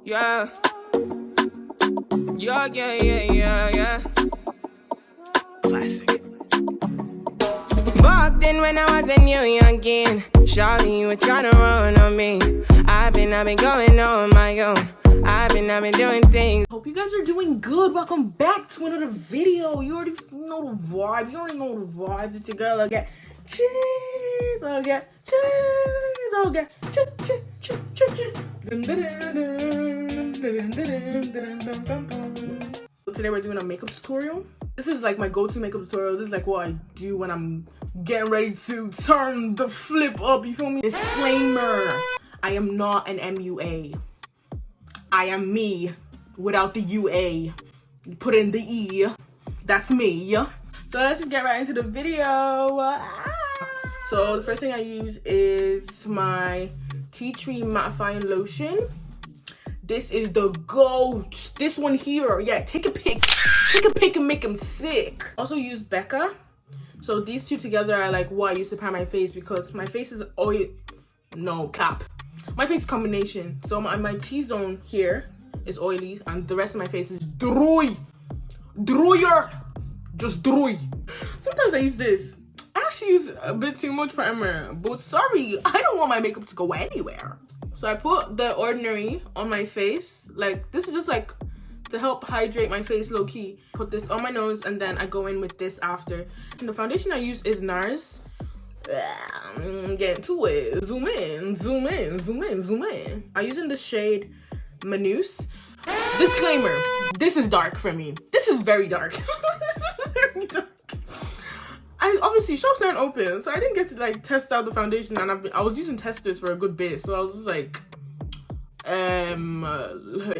Yeah. Yeah. Classic. Back then when I was a new youngin', Charlie, you were tryna run on me. I've been going on my own. I've been doing things. Hope you guys are doing good. Welcome back to another video. You already know the vibes. It's your girl again. Cheese, I'll get cheese, I'll get cheese. Today we're doing a makeup tutorial. This is like my go-to makeup tutorial. This is like what I do when I'm getting ready to turn the flip up. You feel me? Disclaimer: I am not an MUA. I am me without the UA. You put in the E. That's me. So let's just get right into the video. So the first thing I use is my tea tree mattifying lotion. This is the GOAT. This one here. Yeah, take a pic and make them sick. Also use BECCA. So these two together are like what I use to prime my face because my face is oil. No cap. My face is combination. So my T-zone here is oily and the rest of my face is dry. Drier. Just dry. Sometimes I use this. I actually use a bit too much primer, but sorry, I don't want my makeup to go anywhere. So I put the Ordinary on my face. Like, this is just like to help hydrate my face low key. Put this on my nose and then I go in with this after. And the foundation I use is Nars. Get to it. Zoom in. I'm using the shade Manaus. Disclaimer: this is dark for me. This is very dark. Very dark. Obviously shops aren't open, so I didn't get to like test out the foundation, and I was using testers for a good bit, so I was just like,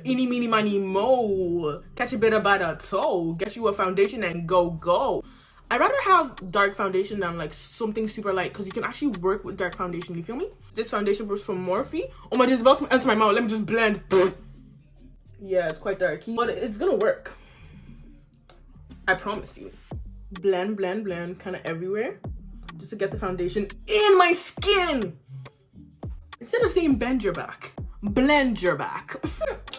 eeny meeny miny mo, catch a bit by the toe, get you a foundation and go. I'd rather have dark foundation than like something super light because you can actually work with dark foundation, you feel me? This foundation brush from Morphe. Oh my, this is about to enter my mouth. Let me just blend. Yeah, it's quite dark, but it's gonna work. I promise you. Blend kind of everywhere just to get the foundation in my skin. Instead of saying bend your back, blend your back.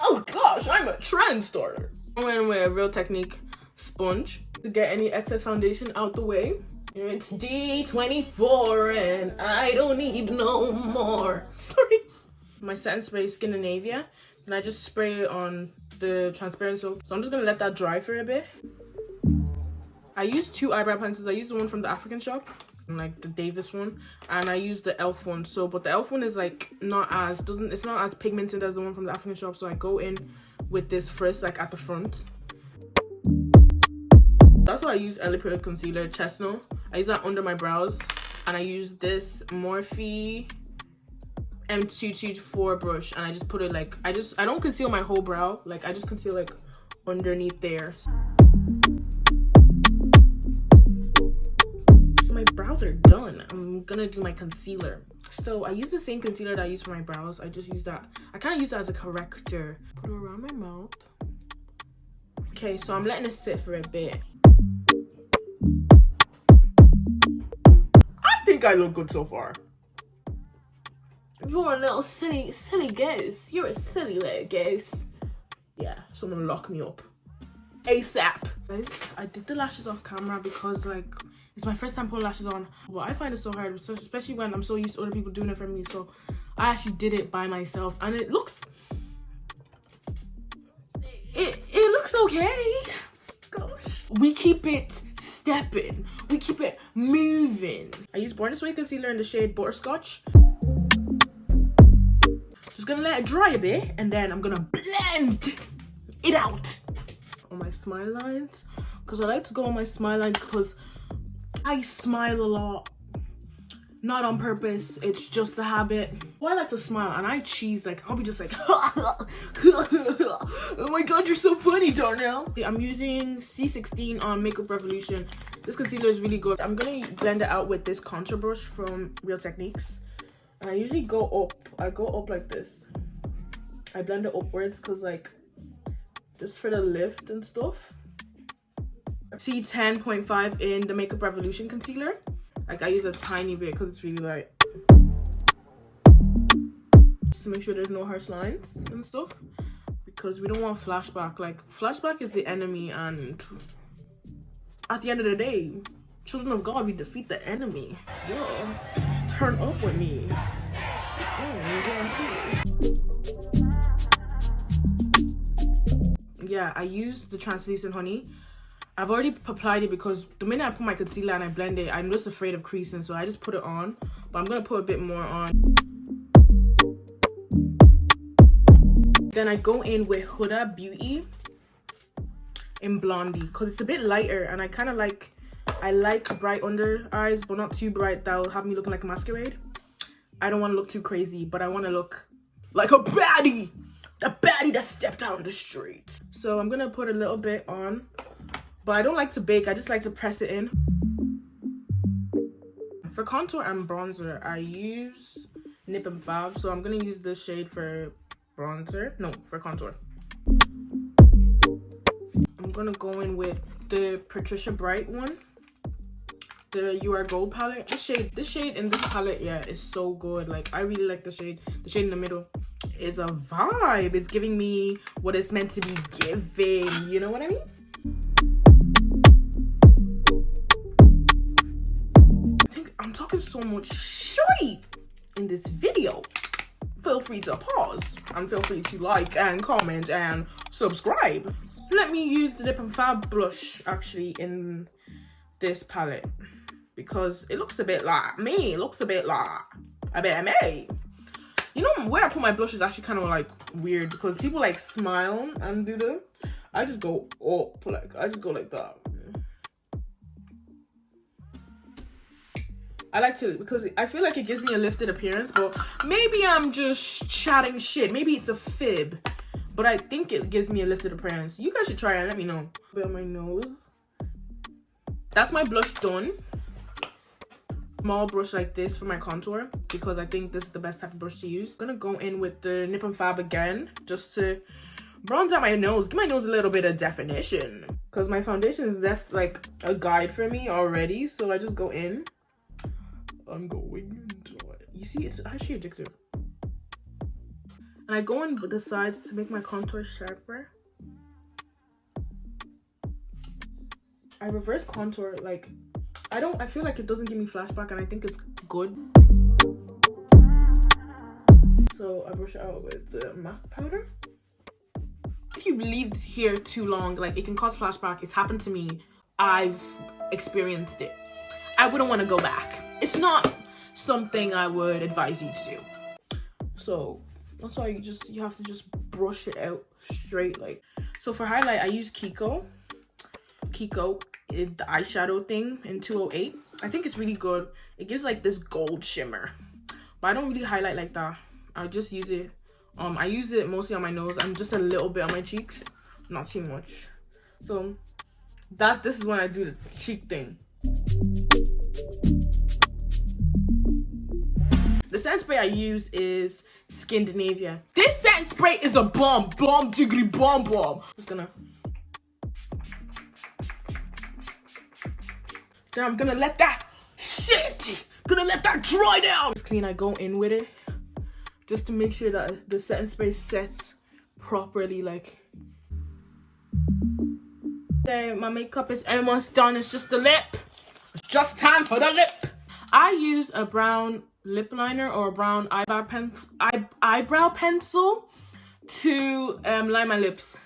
Oh gosh, I'm a trend starter. I'm gonna wear a Real Technique sponge to get any excess foundation out the way. It's D24 and I don't need no more. Sorry. My satin spray Scandinavia, and I just spray it on the transparent soap. So I'm just gonna let that dry for a bit. I use two eyebrow pencils. I use the one from the African shop, like the Davis one, and I use the E.L.F one. So, but the E.L.F one is like it's not as pigmented as the one from the African shop. So I go in with this first, like at the front. That's why I use E.L.F concealer, Chestnut. I use that under my brows, and I use this Morphe M224 brush, and I just put it like I don't conceal my whole brow. Like I just conceal like underneath there. My brows are done. I'm gonna do my concealer. So I use the same concealer that I use for my brows. I just use that. I kind of use that as a corrector. Put it around my mouth. Okay, so I'm letting it sit for a bit. I think I look good so far. You're a little silly goose. You're a silly little goose. Yeah, someone lock me up ASAP. Guys, I did the lashes off camera because like it's my first time putting lashes on. Well, I find it so hard, especially when I'm so used to other people doing it for me. So I actually did it by myself, and it looks okay. Gosh, we keep it stepping, we keep it moving. I use Born This Way concealer in the shade Butterscotch. Just gonna let it dry a bit, and then I'm gonna blend it out on my smile lines, because I like to go on my smile lines because I smile a lot, not on purpose, it's just a habit. Well, I like to smile and I cheese, like I'll be just like oh my god, you're so funny, Darnell. I'm using C16 on Makeup Revolution. This concealer is really good. I'm gonna blend it out with this contour brush from Real Techniques, and I usually go up like this. I blend it upwards because like just for the lift and stuff. C10.5 in the Makeup Revolution concealer. Like I use a tiny bit because it's really light. Just to make sure there's no harsh lines and stuff. because we don't want flashback. Like, flashback is the enemy, and at the end of the day, children of God, we defeat the enemy. Yo, turn up with me. Yeah, I use the translucent honey. I've already applied it because the minute I put my concealer and I blend it, I'm just afraid of creasing, so I just put it on. But I'm gonna put a bit more on. Then I go in with Huda Beauty in Blondie because it's a bit lighter, and I kind of like, I like bright under eyes, but not too bright that'll have me looking like a masquerade. I don't want to look too crazy, but I want to look like a baddie, the baddie that stepped out on the street. So I'm gonna put a little bit on, but I don't like to bake. I just like to press it in. For contour and bronzer, I use NIP+FAB, so I'm gonna use this shade for bronzer. No, for contour. I'm gonna go in with the Patricia Bright one, the You Are Gold palette. This shade in this palette, yeah, is so good. Like, I really like the shade. The shade in the middle is a vibe. It's giving me what it's meant to be giving. You know what I mean? I think I'm talking so much shit in this video. Feel free to pause and feel free to like and comment and subscribe. Let me use the NIP+FAB blush actually in this palette because it looks a bit like me. It looks a bit like a bit of me. You know, where I put my blush is actually kind of like weird because people like smile and do the. I just go up, like I just go like that. I like to, because I feel like it gives me a lifted appearance, but maybe I'm just chatting shit. Maybe it's a fib, but I think it gives me a lifted appearance. You guys should try it and let me know. A bit on my nose. That's my blush done. Small brush like this for my contour because I think this is the best type of brush to use. I'm gonna go in with the NIP+FAB again just to bronze out my nose. Give my nose a little bit of definition because my foundation is left like a guide for me already. So I just go in. I'm going into it. You see, it's actually addictive. And I go in with the sides to make my contour sharper. I reverse contour, like, I feel like it doesn't give me flashback, and I think it's good. So I brush it out with the MAC powder. If you leave here too long, like, it can cause flashback. It's happened to me. I've experienced it. I wouldn't want to go back. It's not something I would advise you to do. So that's why you have to just brush it out straight. Like, so for highlight, I use KIKO. KIKO is the eyeshadow thing in 208. I think it's really good. It gives like this gold shimmer, but I don't really highlight like that. I just use it. I use it mostly on my nose and just a little bit on my cheeks, not too much. So this is when I do the cheek thing. The scent spray I use is Scandinavia. This scent spray is the bomb diggity bomb. Just gonna. Then I'm gonna let that dry down. It's clean. I go in with it just to make sure that the setting spray sets properly. Like, okay, my makeup is almost done. It's just the lip. It's just time for the lip. I use a brown lip liner or a brown eyebrow pencil to line my lips.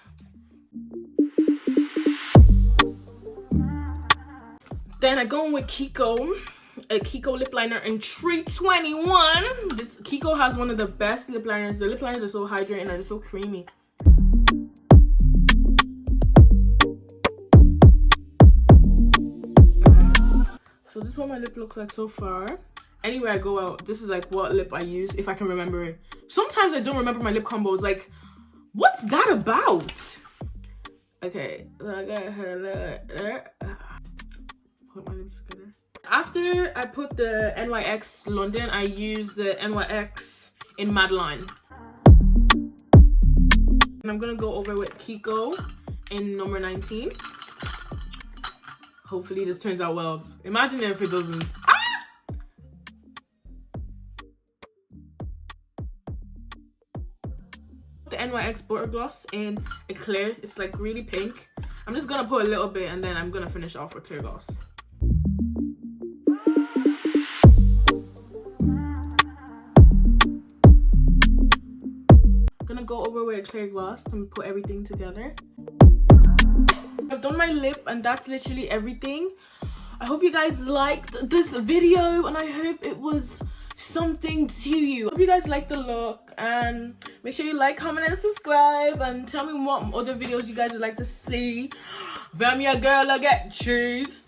Then I go in with KIKO, a KIKO lip liner in 321. This KIKO has one of the best lip liners. The lip liners are so hydrating and they're so creamy. So this is what my lip looks like so far. Anywhere I go out, this is like what lip I use, if I can remember it. Sometimes I don't remember my lip combos. Like, what's that about? Okay, I got her. Put my lips together. After I put the NYX London, I use the NYX in Madeline. And I'm gonna go over with KIKO in number 19. Hopefully this turns out well. Imagine if it doesn't. The NYX Butter Gloss in a clear. It's like really pink. I'm just gonna put a little bit and then I'm gonna finish off with clear gloss. I'm gonna go over with a clear gloss and put everything together. I've done my lip and that's literally everything. I hope you guys liked this video and I hope it was something to you. Hope you guys like the look, and make sure you like, comment, and subscribe, and tell me what other videos you guys would like to see. I'm your girl Ogecheese.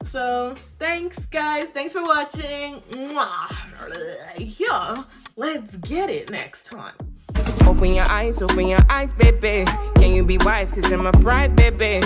So thanks guys, thanks for watching. Mwah. Yeah, let's get it next time. Open your eyes, baby. Can you be wise? Cause I'm a bride, baby.